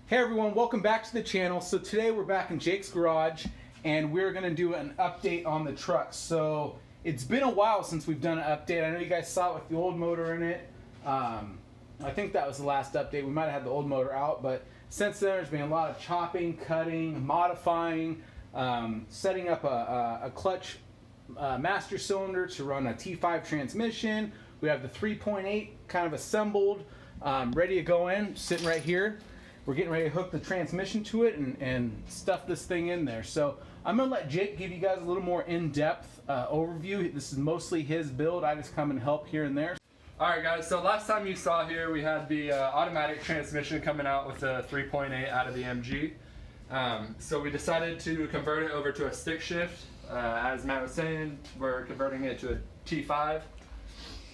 Hey everyone, welcome back to the channel. So today we're back in Jake's garage and we're gonna do an update on the truck. So it's been a while since we've done an update. I know you guys saw it with the old motor in it. I think that was the last update. We might have had the old motor out, but since then there's been a lot of chopping, cutting, modifying, setting up a clutch master cylinder to run a T5 transmission. We have the 3.8 kind of assembled, ready to go in, sitting right here. We're getting ready to hook the transmission to it and stuff this thing in there. So I'm gonna let Jake give you guys a little more in-depth overview. This is mostly his build. I just come and help here and there. All right, guys, so last time you saw here, we had the automatic transmission coming out with the 3.8 out of the MG. So we decided to convert it over to a stick shift. As Matt was saying, we're converting it to a T5.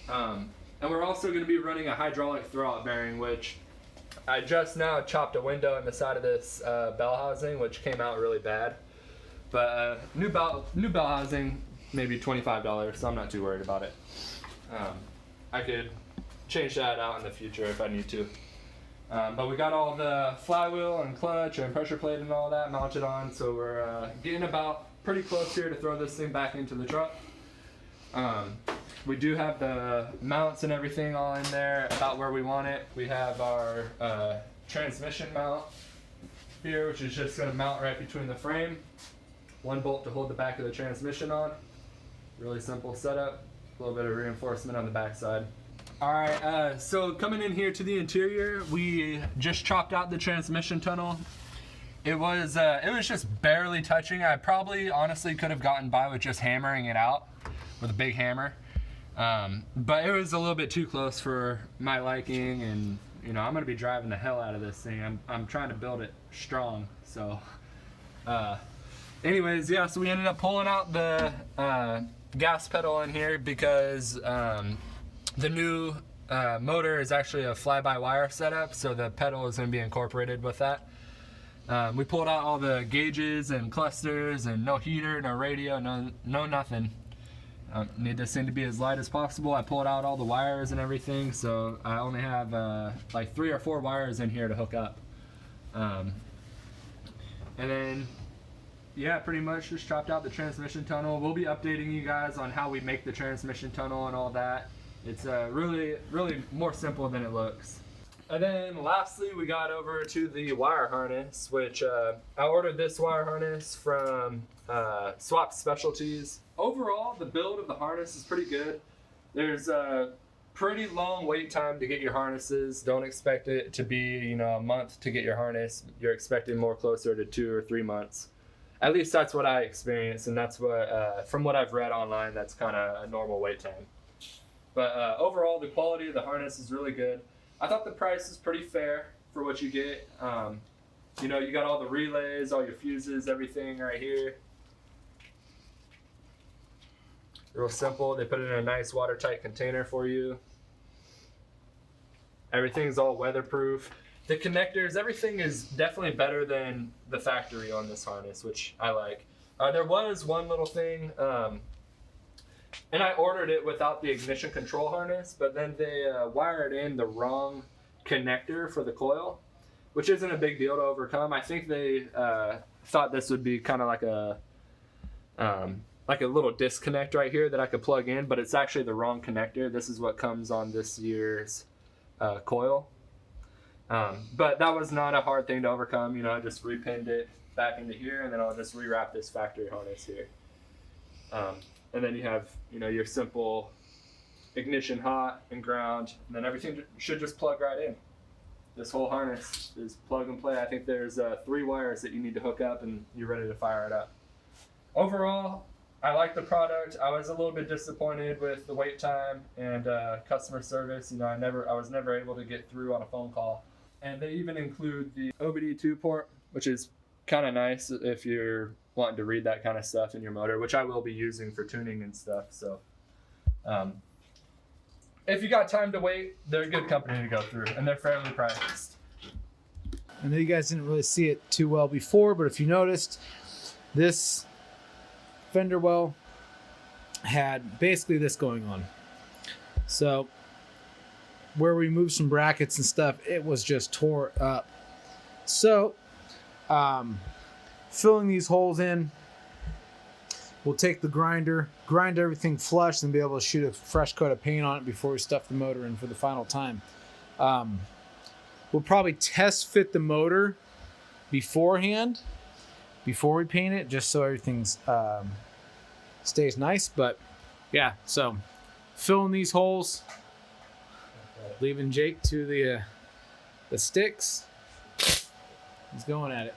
And we're also gonna be running a hydraulic throwout bearing, which I just now chopped a window in the side of this bell housing, which came out really bad. But new bell housing, maybe $25, so I'm not too worried about it. I could change that out in the future if I need to. But we got all the flywheel and clutch and pressure plate and all that mounted on, so we're getting about pretty close here to throw this thing back into the truck. We do have the mounts and everything all in there about where we want it. We have our transmission mount here, which is just going to mount right between the frame. One bolt to hold the back of the transmission on. Really simple setup. A little bit of reinforcement on the back side. All right, so coming in here to the interior, we just chopped out the transmission tunnel. It was just barely touching. I probably honestly could have gotten by with just hammering it out with a big hammer. But it was a little bit too close for my liking, and you know, I'm gonna be driving the hell out of this thing. I'm trying to build it strong. So anyways, yeah, so we ended up pulling out the gas pedal in here because the new motor is actually a fly-by-wire setup, so the pedal is gonna be incorporated with that. We pulled out all the gauges and clusters, and no heater, no radio, no nothing. Need this thing to be as light as possible. I pulled out all the wires and everything, so I only have like 3 or 4 wires in here to hook up. And then, yeah, pretty much just chopped out the transmission tunnel. We'll be updating you guys on how we make the transmission tunnel and all that. It's really more simple than it looks. And then lastly, we got over to the wire harness, which I ordered this wire harness from Swap Specialties. Overall, the build of the harness is pretty good. There's a pretty long wait time to get your harnesses. Don't expect it to be, you know, a month to get your harness. You're expecting more closer to 2 or 3 months. At least that's what I experienced, and that's what, from what I've read online, that's kind of a normal wait time. But overall, the quality of the harness is really good. I thought the price is pretty fair for what you get. You know, you got all the relays, all your fuses, everything right here. Real simple. They put it in a nice watertight container for you. Everything's all weatherproof. The connectors, everything is definitely better than the factory on this harness, which I like. There was one little thing, and I ordered it without the ignition control harness, but then they wired in the wrong connector for the coil, which isn't a big deal to overcome. I think they thought this would be kind of like a little disconnect right here that I could plug in, but it's actually the wrong connector. This is what comes on this year's coil. But that was not a hard thing to overcome. You know, I just repinned it back into here, and then I'll just rewrap this factory harness here. And then you have, you know, your simple ignition hot and ground, and then everything should just plug right in. This whole harness is plug and play. I think there's 3 wires that you need to hook up, and you're ready to fire it up. Overall, I like the product. I was a little bit disappointed with the wait time and customer service. You know, I was never able to get through on a phone call. And they even include the OBD2 port, which is kind of nice if you're wanting to read that kind of stuff in your motor, which I will be using for tuning and stuff. So if you got time to wait, they're a good company to go through, and they're fairly priced. I know you guys didn't really see it too well before, but if you noticed, this fender well had basically this going on. So where we moved some brackets and stuff, it was just tore up. So, filling these holes in, we'll take the grinder, grind everything flush, and be able to shoot a fresh coat of paint on it before we stuff the motor in for the final time. We'll probably test fit the motor beforehand, before we paint it, just so everything's stays nice. But yeah, so filling these holes, leaving Jake to the sticks. He's going at it.